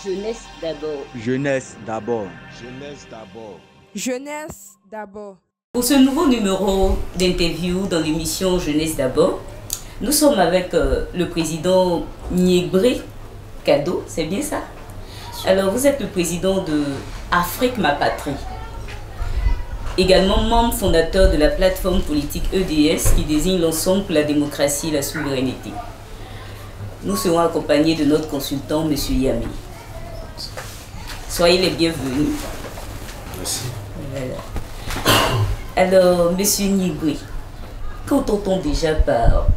Jeunesse d'abord. Jeunesse d'abord. Jeunesse d'abord. Jeunesse d'abord. Pour ce nouveau numéro d'interview dans l'émission Jeunesse d'abord, nous sommes avec le président Niébré Kado, c'est bien ça? Alors vous êtes le président de Afrique Ma Patrie, également membre fondateur de la plateforme politique EDS qui désigne l'ensemble pour la démocratie et la souveraineté. Nous serons accompagnés de notre consultant, M. Yami. Soyez les bienvenus. Merci. Voilà. Alors, M. Niébré, qu'entend-on déjà par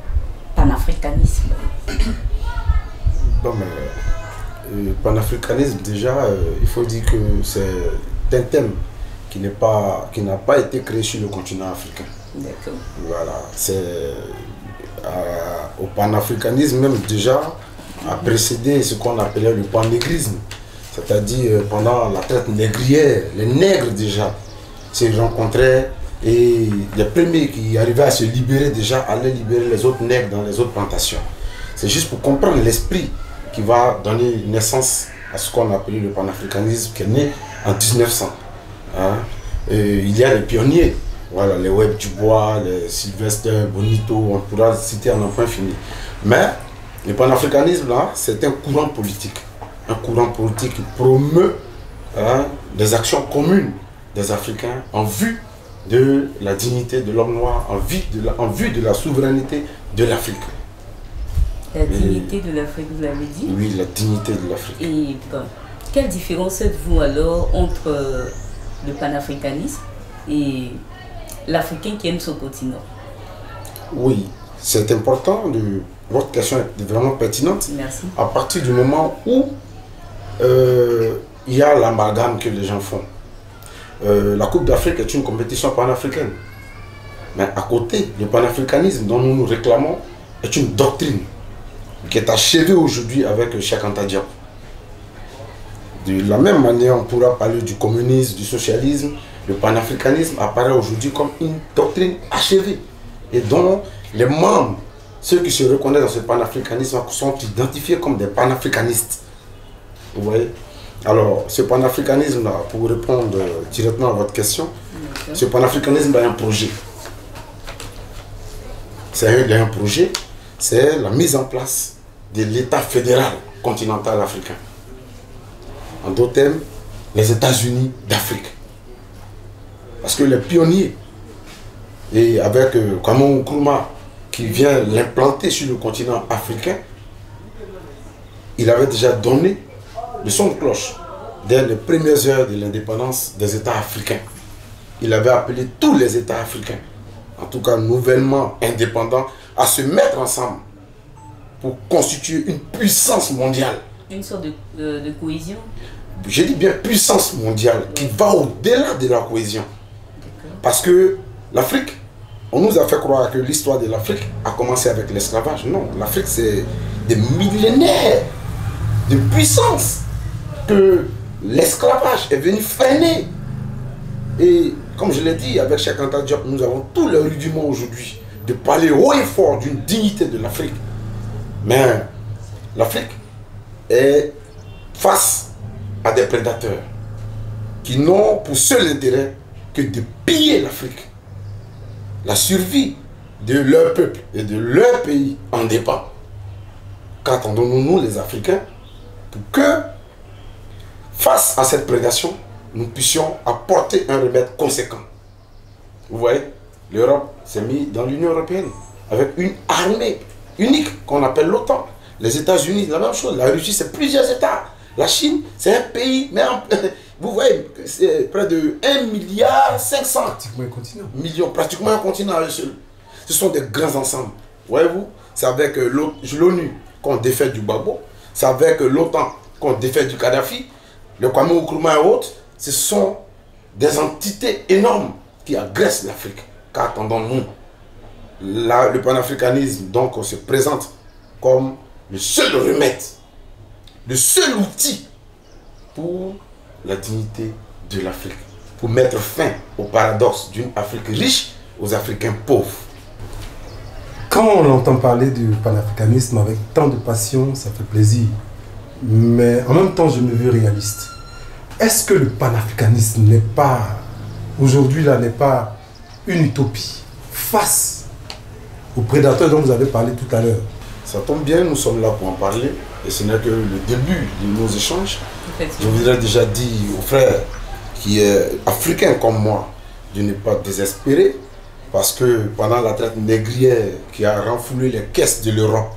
panafricanisme? Bon, mais, panafricanisme, déjà, il faut dire que c'est un thème qui n'a pas été créé sur le continent africain. D'accord. Voilà, au panafricanisme même déjà a précédé ce qu'on appelait le pannégrisme, c'est-à-dire pendant la traite négrière, les nègres déjà se rencontraient et les premiers qui arrivaient à se libérer déjà allaient libérer les autres nègres dans les autres plantations. C'est juste pour comprendre l'esprit qui va donner naissance à ce qu'on appelait le panafricanisme qui est né en 1900. Hein? Il y a les pionniers. Voilà, les Webb Dubois, les Sylvestre Bonito, on pourra citer en un point fini. Mais le panafricanisme, là, c'est un courant politique. Un courant politique qui promeut des actions communes des Africains en vue de la dignité de l'homme noir, en vue de la souveraineté de l'Afrique. La dignité de l'Afrique, vous l'avez dit? Oui, la dignité de l'Afrique. Et bon, quelle différence êtes-vous alors entre le panafricanisme et l'Africain qui aime son continent? Oui, c'est important. Votre question est vraiment pertinente. Merci. À partir du moment où il y a l'amalgame que les gens font. La Coupe d'Afrique est une compétition panafricaine. Mais à côté, le panafricanisme dont nous nous réclamons est une doctrine qui est achevée aujourd'hui avec Cheikh Anta Diop. De la même manière, on pourra parler du communisme, du socialisme. Le panafricanisme apparaît aujourd'hui comme une doctrine achevée et dont les membres, ceux qui se reconnaissent dans ce panafricanisme, sont identifiés comme des panafricanistes. Vous voyez? Alors, ce panafricanisme-là, pour répondre directement à votre question, ce panafricanisme a un projet. C'est un projet, c'est la mise en place de l'État fédéral continental africain. En d'autres termes, les États-Unis d'Afrique. Parce que les pionniers, et avec Kwame Nkrumah qui vient l'implanter sur le continent africain, il avait déjà donné le son de cloche dès les premières heures de l'indépendance des États africains. Il avait appelé tous les États africains, en tout cas nouvellement indépendants, à se mettre ensemble pour constituer une puissance mondiale. Une sorte de cohésion? Je dis bien puissance mondiale qui va au-delà de la cohésion. Parce que l'Afrique, on nous a fait croire que l'histoire de l'Afrique a commencé avec l'esclavage. Non, l'Afrique c'est des millénaires de puissance que l'esclavage est venu freiner. Et comme je l'ai dit, avec Cheikh Anta Diop, nous avons tous les rudiments aujourd'hui de parler haut et fort d'une dignité de l'Afrique. Mais l'Afrique est face à des prédateurs qui n'ont pour seul intérêt que de piller l'Afrique. La survie de leur peuple et de leur pays en dépend. Qu'attendons-nous, nous les Africains, pour que, face à cette prédation, nous puissions apporter un remède conséquent. Vous voyez, l'Europe s'est mise dans l'Union européenne avec une armée unique qu'on appelle l'OTAN. Les États-Unis, la même chose. La Russie, c'est plusieurs États. La Chine, c'est un pays, mais vous voyez, c'est près de 1,5 milliard. Pratiquement un continent. Millions, pratiquement un continent à eux seuls. Ce sont des grands ensembles. Voyez-vous, c'est avec l'ONU qu'on défait du Gbagbo, c'est avec l'OTAN qu'on défait du Kadhafi, le Kwame Nkrumah et autres. Ce sont des entités énormes qui agressent l'Afrique. Qu'attendons-nous? Le panafricanisme donc se présente comme le seul remède, le seul outil pour la dignité de l'Afrique, pour mettre fin au paradoxe d'une Afrique riche aux Africains pauvres. Quand on entend parler du panafricanisme avec tant de passion, ça fait plaisir. mais en même temps, je me veux réaliste. Est-ce que le panafricanisme n'est pas, aujourd'hui là, n'est pas une utopie face aux prédateurs dont vous avez parlé tout à l'heure? Ça tombe bien, nous sommes là pour en parler. Et ce n'est que le début de nos échanges. Je voudrais déjà dire aux frères qui est africain comme moi de ne pas désespérer, parce que pendant la traite négrière qui a renfoulé les caisses de l'Europe,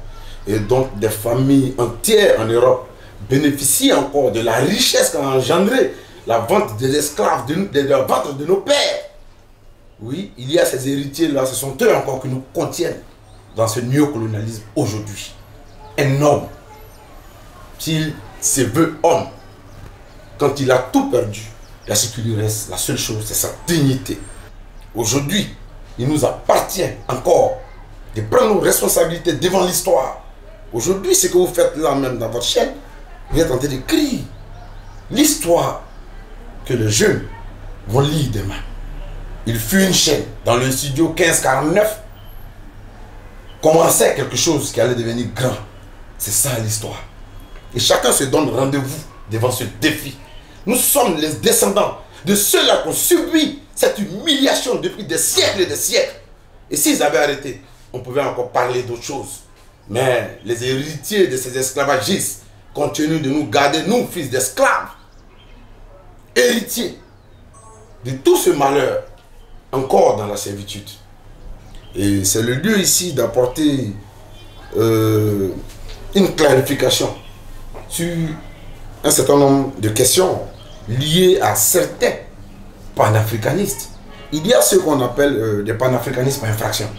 et donc des familles entières en Europe bénéficient encore de la richesse qu'a engendré la vente des esclaves, de la vente de nos pères. Oui, il y a ces héritiers-là, ce sont eux encore qui nous contiennent dans ce néocolonialisme aujourd'hui. Un homme, s'il se veut homme, quand il a tout perdu, ce qui lui reste, la seule chose, c'est sa dignité. Aujourd'hui, il nous appartient encore de prendre nos responsabilités devant l'histoire. Aujourd'hui, ce que vous faites là même dans votre chaîne, vous êtes en train d'écrire l'histoire que les jeunes vont lire demain. Il fut une chaîne dans le studio 1549, commençait quelque chose qui allait devenir grand. C'est ça l'histoire. Et chacun se donne rendez-vous devant ce défi. Nous sommes les descendants de ceux-là qui ont subi cette humiliation depuis des siècles et des siècles. Et s'ils avaient arrêté, on pouvait encore parler d'autre chose. Mais les héritiers de ces esclavagistes continuent de nous garder, nous, fils d'esclaves, héritiers de tout ce malheur, encore dans la servitude. Et c'est le lieu ici d'apporter une clarification sur un certain nombre de questions liées à certains panafricanistes. Il y a ce qu'on appelle des panafricanistes par infraction.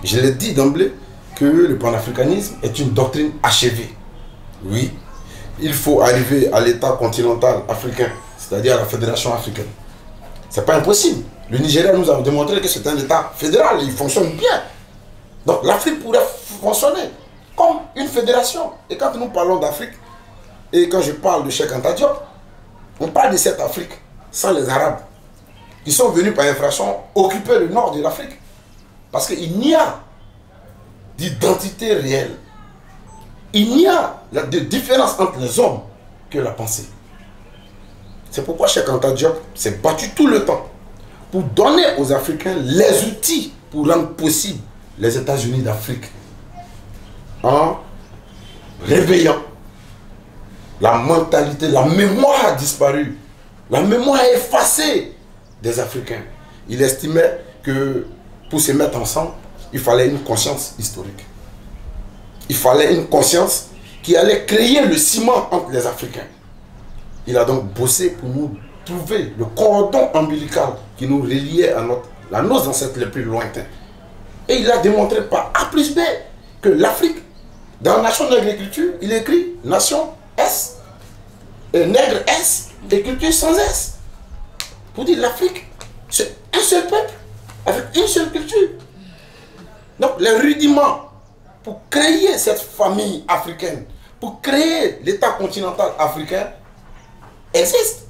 Je l'ai dit d'emblée que le panafricanisme est une doctrine achevée. Oui, il faut arriver à l'État continental africain, c'est-à-dire à la Fédération africaine. C'est pas impossible. Le Nigeria nous a démontré que c'est un État fédéral, il fonctionne bien. Donc l'Afrique pourrait fonctionner comme une fédération. Et quand nous parlons d'Afrique, et quand je parle de Cheikh Anta Diop, on parle de cette Afrique sans les Arabes, qui sont venus par infraction occuper le nord de l'Afrique. Parce qu'il n'y a d'identité réelle. Il n'y a de différence entre les hommes que la pensée. C'est pourquoi Cheikh Anta Diop s'est battu tout le temps pour donner aux Africains les outils pour rendre possible les États-Unis d'Afrique, en réveillant la mentalité, la mémoire disparue, la mémoire effacée des Africains. Il estimait que pour se mettre ensemble, il fallait une conscience historique. Il fallait une conscience qui allait créer le ciment entre les Africains. Il a donc bossé pour nous trouver le cordon ombilical qui nous reliait à nos ancêtres les plus lointains. Et il a démontré par A plus B que l'Afrique, dans la Nation d'agriculture, il écrit Nation S, et nègre S, et culture sans S. Pour dire l'Afrique, c'est un seul peuple, avec une seule culture. Donc les rudiments pour créer cette famille africaine, pour créer l'État continental africain, existent.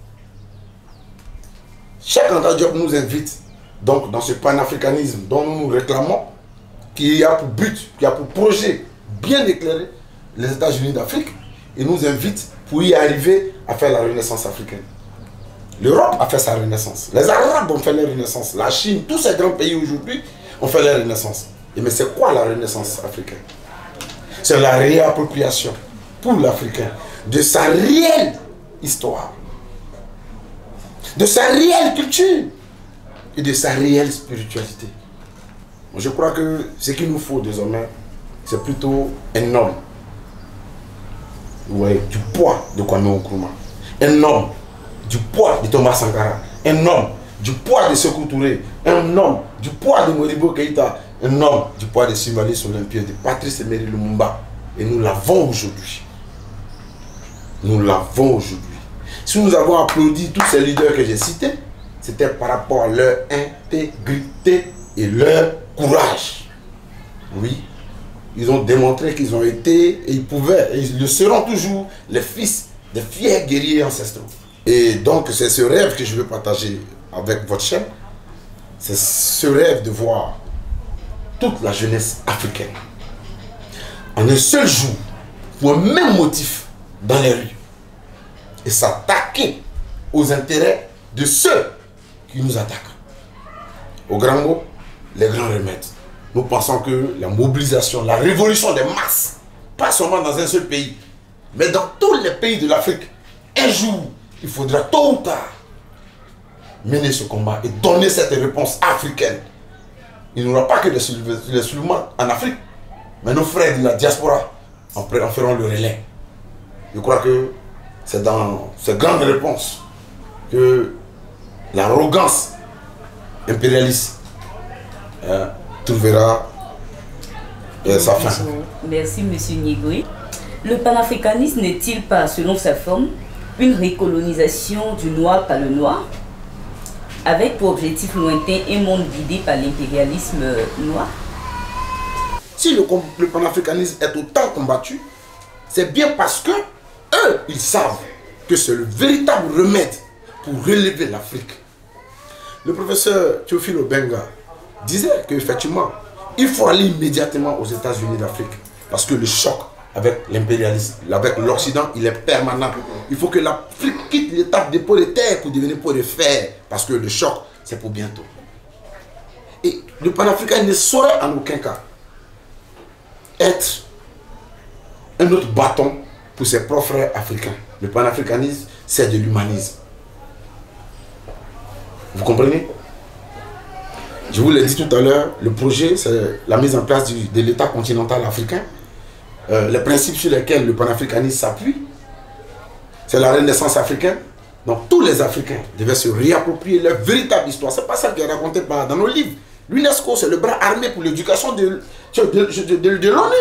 Cheikh Anta Diop nous invite donc dans ce panafricanisme dont nous nous réclamons, qui a pour but, qui a pour projet bien éclairé les États-Unis d'Afrique, et nous invite pour y arriver à faire la renaissance africaine. L'Europe a fait sa renaissance, les Arabes ont fait leur renaissance, la Chine, tous ces grands pays aujourd'hui ont fait leur renaissance. Et mais c'est quoi la renaissance africaine? C'est la réappropriation pour l'Africain de sa réelle histoire, de sa réelle culture et de sa réelle spiritualité. Je crois que ce qu'il nous faut désormais, c'est plutôt un homme, ouais, du poids de Kwame Nkrumah, un homme du poids de Thomas Sankara, un homme du poids de Sékou Touré, un homme du poids de Modibo Keïta, un homme du poids de Symbolis Olympia, de Patrice Emery Lumumba. Et nous l'avons aujourd'hui. Nous l'avons aujourd'hui. Si nous avons applaudi tous ces leaders que j'ai cités, c'était par rapport à leur intégrité et leur courage. Oui, ils ont démontré qu'ils ont été, et ils pouvaient, et ils le seront toujours, les fils des fiers guerriers ancestraux. Et donc c'est ce rêve que je veux partager avec votre chaîne. C'est ce rêve de voir toute la jeunesse africaine en un seul jour, pour un même motif, dans les rues et s'attaquer aux intérêts de ceux qui nous attaquent. Au grand mot, les grands remèdes. Nous pensons que la mobilisation, la révolution des masses, pas seulement dans un seul pays, mais dans tous les pays de l'Afrique, un jour, il faudra tôt ou tard mener ce combat et donner cette réponse africaine. Il n'y aura pas que les soulèvements en Afrique, mais nos frères de la diaspora en feront le relais. Je crois que c'est dans ces grandes réponses que l'arrogance impérialiste trouvera sa fin. Merci, M. Niégoï. Le panafricanisme n'est-il pas, selon sa forme, une récolonisation du noir par le noir, avec pour objectif lointain un monde guidé par l'impérialisme noir? Si le panafricanisme est autant combattu, c'est bien parce que eux, ils savent que c'est le véritable remède pour relever l'Afrique. Le professeur Théophile Obenga disait qu'effectivement, il faut aller immédiatement aux États-Unis d'Afrique parce que le choc avec l'impérialisme, avec l'Occident, il est permanent. Il faut que l'Afrique quitte l'étape de pot de terre pour devenir pot de fer parce que le choc, c'est pour bientôt. Et le panafricain ne saurait en aucun cas être un autre bâton pour ses propres frères africains. Le panafricanisme, c'est de l'humanisme. Vous comprenez? Je vous l'ai dit tout à l'heure, le projet, c'est la mise en place de l'État continental africain. Les principes sur lesquels le panafricanisme s'appuie, c'est la renaissance africaine. Donc tous les Africains devaient se réapproprier leur véritable histoire. Ce n'est pas ça qui est raconté dans nos livres. L'UNESCO, c'est le bras armé pour l'éducation de l'ONU.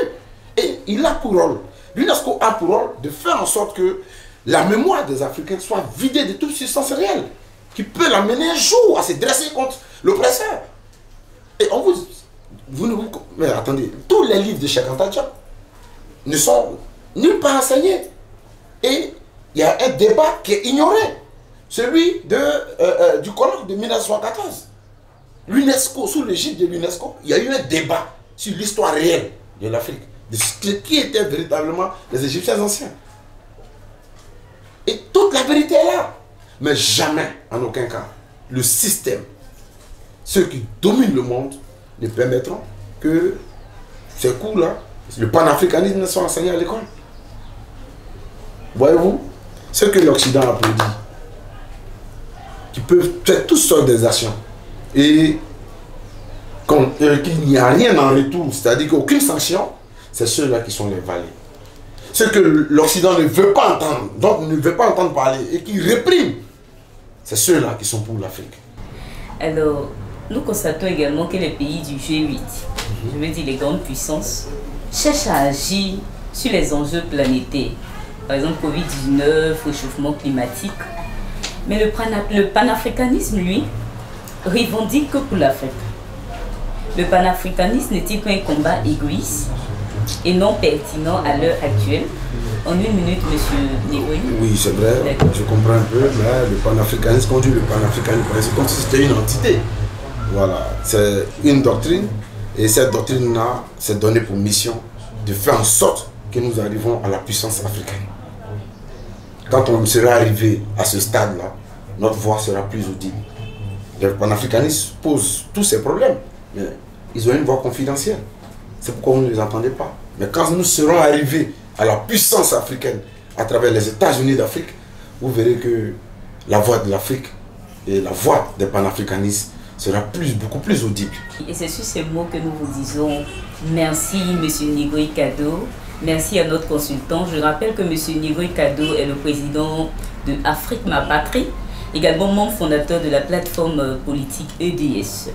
Et il a pour rôle, l'UNESCO a pour rôle de faire en sorte que la mémoire des Africains soit vidée de toute substance réelle, qui peut l'amener un jour à se dresser contre l'oppresseur. Et on mais attendez, tous les livres de Cheikh Anta Diop ne sont nulle part enseignés. Et il y a un débat qui est ignoré, celui du colloque de 1914. L'UNESCO, sous l'égide de l'UNESCO, il y a eu un débat sur l'histoire réelle de l'Afrique, de ce qui étaient véritablement les Égyptiens anciens. Et toute la vérité est là. Mais jamais, en aucun cas, le système, ceux qui dominent le monde, ne permettront que ces cours-là, le panafricanisme, ne soient enseignés à l'école. Voyez-vous, ce que l'Occident applaudit, qui peuvent faire toutes sortes d'actions, et qu'il n'y a rien en retour, c'est-à-dire qu'aucune sanction, c'est ceux-là qui sont les valets. Ce que l'Occident ne veut pas entendre, donc ne veut pas entendre parler, et qui réprime, c'est ceux-là qui sont pour l'Afrique. Alors, nous constatons également que les pays du G8, je veux dire les grandes puissances, cherchent à agir sur les enjeux planétaires. Par exemple, Covid-19, réchauffement climatique. Mais le panafricanisme, lui, revendique que pour l'Afrique. Le panafricanisme n'est-il qu'un combat égoïste et non pertinent à l'heure actuelle? En une minute, M. Niégoï. Oui, c'est vrai, je comprends un peu, mais le panafricanisme, quand on dit le panafricanisme, c'est comme si c'était une entité. Voilà, c'est une doctrine, et cette doctrine-là, c'est donné pour mission de faire en sorte que nous arrivons à la puissance africaine. Quand on sera arrivé à ce stade-là, notre voix sera plus audible. Le panafricanisme pose tous ces problèmes, mais ils ont une voix confidentielle. C'est pourquoi vous ne les entendez pas. Mais quand nous serons arrivés à la puissance africaine à travers les États-Unis d'Afrique, vous verrez que la voix de l'Afrique et la voix des panafricanistes sera beaucoup plus audible. Et c'est sur ces mots que nous vous disons merci M. Niégoï Kado, merci à notre consultant. Je rappelle que M. Niégoï Kado est le président de Afrique Ma Patrie, également membre fondateur de la plateforme politique EDS.